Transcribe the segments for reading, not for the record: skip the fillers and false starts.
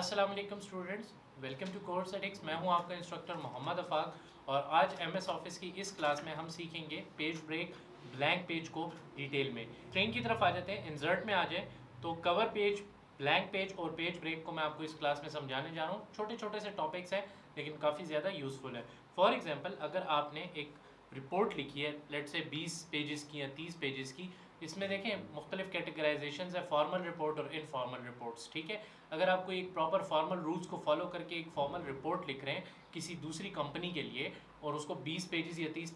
अस्सलाम वालेकुम students, welcome to course एडिक्स। मैं हूं आपका इंस्ट्रक्टर मोहम्मद अफाक और आज एमएस ऑफिस की इस क्लास में हम सीखेंगे पेज ब्रेक ब्लैंक पेज को डिटेल में। स्क्रीन की तरफ आ जाते हैं, इंसर्ट में आ जाए तो कवर पेज, ब्लैंक पेज और पेज ब्रेक को मैं आपको इस क्लास में समझाने जा रहा हूँ। छोटे छोटे से टॉपिक्स हैं लेकिन काफ़ी ज़्यादा यूज़फुल है। फॉर एग्जाम्पल, अगर आपने एक रिपोर्ट लिखी है लेट से 20 पेजेस की या 30 पेजेस की, इसमें देखें मुख्तलिफ कैटेगराइजेशन है, फॉर्मल रिपोर्ट और इनफॉर्मल रिपोर्ट्स। ठीक है, अगर आपको एक प्रॉपर फॉर्मल रूल्स को फॉलो करके एक फॉर्मल रिपोर्ट लिख रहे हैं किसी दूसरी कंपनी के लिए और उसको 20 पेजेस या 30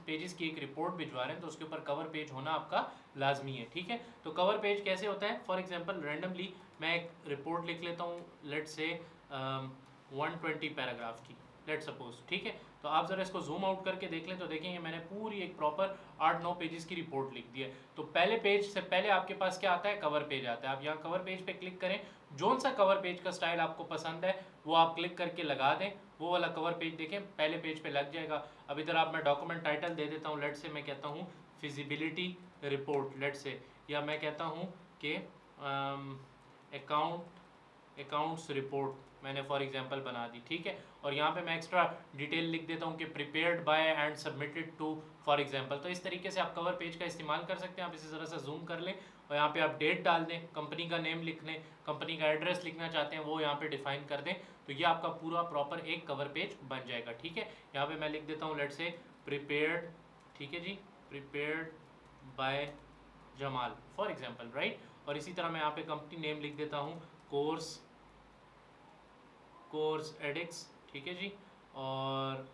पेजेस की एक रिपोर्ट भिजवा रहे हैं तो उसके ऊपर कवर पेज होना आपका लाजमी है। ठीक है, तो कवर पेज कैसे होता है? फॉर एग्जांपल, रैंडमली मैं एक रिपोर्ट लिख लेता हूँ लेट से 120 पैराग्राफ की, लेट सपोज। ठीक है, तो आप ज़रा इसको जूम आउट करके देख लें तो देखेंगे मैंने पूरी एक प्रॉपर 8-9 पेजेस की रिपोर्ट लिख दी है। तो पहले पेज से पहले आपके पास क्या आता है? कवर पेज आता है। आप यहाँ कवर पेज पे क्लिक करें, जोन सा कवर पेज का स्टाइल आपको पसंद है वो आप क्लिक करके लगा दें, वो वाला कवर पेज देखें पहले पेज पे लग जाएगा। अब इधर आप मैं डॉक्यूमेंट टाइटल दे देता हूँ, लेट से मैं कहता हूँ फिजिबिलिटी रिपोर्ट लेट से, या मैं कहता हूँ कि अकाउंट्स रिपोर्ट मैंने फॉर एग्जांपल बना दी। ठीक है, और यहाँ पे मैं एक्स्ट्रा डिटेल लिख देता हूँ कि prepared by and submitted to for example. तो इस तरीके से आप कवर पेज का इस्तेमाल कर सकते हैं। आप इसे ज़रा सा जूम कर लें और यहाँ पे आप डेट डाल दें, कंपनी का नेम लिख लें, कंपनी का एड्रेस लिखना चाहते हैं वो यहाँ पे डिफाइन कर दें, तो ये आपका पूरा प्रॉपर एक कवर पेज बन जाएगा। ठीक है, यहाँ पे मैं लिख देता हूँ लेट से प्रिपेयर्ड, ठीक है जी, prepared by Jamal for example, right. और इसी तरह मैं यहाँ पे कंपनी नेम लिख देता हूँ कोर्स एडिक्स, ठीक है जी। और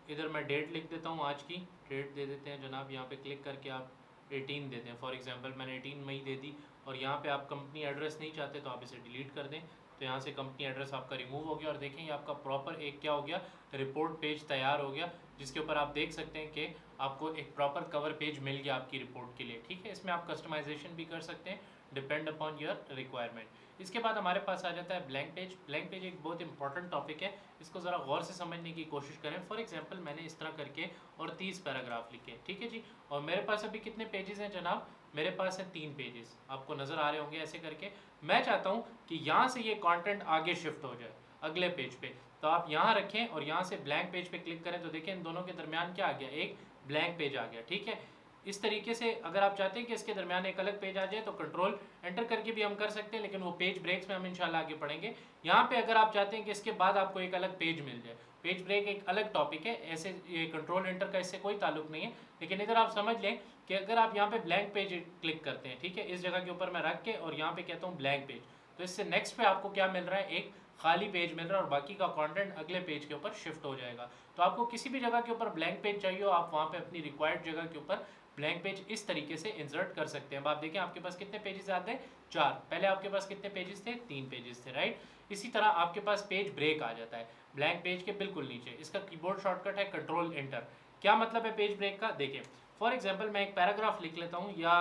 इधर मैं डेट लिख देता हूँ, आज की डेट दे देते हैं जनाब। यहाँ पे क्लिक करके आप 18 दे दें, फॉर एग्जांपल मैंने 18 मई दे दी। और यहाँ पे आप कंपनी एड्रेस नहीं चाहते तो आप इसे डिलीट कर दें, तो यहाँ से कंपनी एड्रेस आपका रिमूव हो गया। और देखें ये आपका प्रॉपर एक क्या हो गया, रिपोर्ट पेज तैयार हो गया, जिसके ऊपर आप देख सकते हैं कि आपको एक प्रॉपर कवर पेज मिल गया आपकी रिपोर्ट के लिए। ठीक है, इसमें आप कस्टमाइजेशन भी कर सकते हैं डिपेंड अपॉन योर रिक्वायरमेंट। इसके बाद हमारे पास आ जाता है ब्लैंक पेज। ब्लैंक पेज एक बहुत इंपॉर्टेंट टॉपिक है, इसको ज़रा गौर से समझने की कोशिश करें। फॉर एग्जांपल, मैंने इस तरह करके और 30 पैराग्राफ लिखे, ठीक है जी। और मेरे पास अभी कितने पेजेस हैं जनाब? मेरे पास है 3 पेजेस, आपको नज़र आ रहे होंगे ऐसे करके। मैं चाहता हूँ कि यहाँ से ये कंटेंट आगे शिफ्ट हो जाए अगले पेज पे, तो आप यहाँ रखें और यहाँ से ब्लैंक पेज पे क्लिक करें तो देखें इन दोनों के दरमियान क्या आ गया, एक ब्लैंक पेज आ गया। ठीक है, इस तरीके से अगर आप चाहते हैं कि इसके दरमियान एक अलग पेज आ जाए तो कंट्रोल एंटर करके भी हम कर सकते हैं, लेकिन वो पेज ब्रेक्स में हम इंशाल्लाह आगे पढ़ेंगे। यहाँ पे अगर आप चाहते हैं कि इसके बाद आपको एक अलग पेज मिल जाए, पेज ब्रेक एक अलग टॉपिक है, ऐसे ये कंट्रोल एंटर का इससे कोई ताल्लुक नहीं है। लेकिन इधर आप समझ लें कि अगर आप यहाँ पे ब्लैंक पेज क्लिक करते हैं, ठीक है, इस जगह के ऊपर मैं रख के और यहाँ पे कहता हूँ ब्लैंक पेज, तो इससे नेक्स्ट पे आपको क्या मिल रहा है, एक खाली पेज मिल रहा है और बाकी का कंटेंट अगले पेज के ऊपर शिफ्ट हो जाएगा। तो आपको किसी भी जगह के ऊपर ब्लैंक पेज चाहिए हो, आप वहाँ पे अपनी रिक्वायर्ड जगह के ऊपर ब्लैंक पेज इस तरीके से इंसर्ट कर सकते हैं। अब आप देखें आपके पास कितने पेजेस आते हैं, 4। पहले आपके पास कितने पेजेस थे? 3 पेजेस थे, राइट। इसी तरह आपके पास पेज ब्रेक आ जाता है ब्लैंक पेज के बिल्कुल नीचे। इसका कीबोर्ड शॉर्टकट है कंट्रोल एंटर। क्या मतलब है पेज ब्रेक का? देखिए फॉर एग्जाम्पल मैं एक पैराग्राफ लिख लेता हूँ या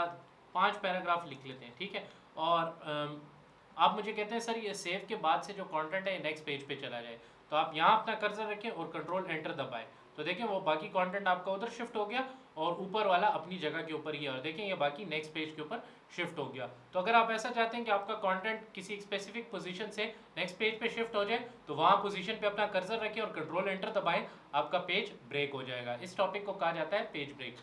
5 पैराग्राफ लिख लेते हैं, ठीक है, और आप मुझे कहते हैं सर ये सेव के बाद से जो कंटेंट है नेक्स्ट पेज पे चला जाए, तो आप यहाँ अपना कर्सर रखें और कंट्रोल एंटर दबाएं, तो देखें वो बाकी कंटेंट आपका उधर शिफ्ट हो गया और ऊपर वाला अपनी जगह के ऊपर ही है, और देखें ये बाकी नेक्स्ट पेज के ऊपर शिफ्ट हो गया। तो अगर आप ऐसा चाहते हैं कि आपका कंटेंट किसी स्पेसिफिक पोजीशन से नेक्स्ट पेज पे शिफ्ट हो जाए, तो वहाँ पोजीशन पे अपना कर्सर रखें और कंट्रोल एंटर दबाएं, आपका पेज ब्रेक हो जाएगा। इस टॉपिक को कहा जाता है पेज ब्रेक।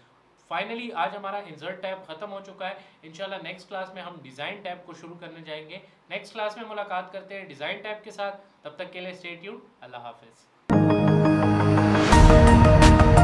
फाइनली आज हमारा इंसर्ट टैब खत्म हो चुका है। इंशाल्लाह नेक्स्ट क्लास में हम डिज़ाइन टैब को शुरू करने जाएंगे। नेक्स्ट क्लास में मुलाकात करते हैं डिज़ाइन टैब के साथ, तब तक के लिए स्टे ट्यून्ड। अल्लाह हाफिज़।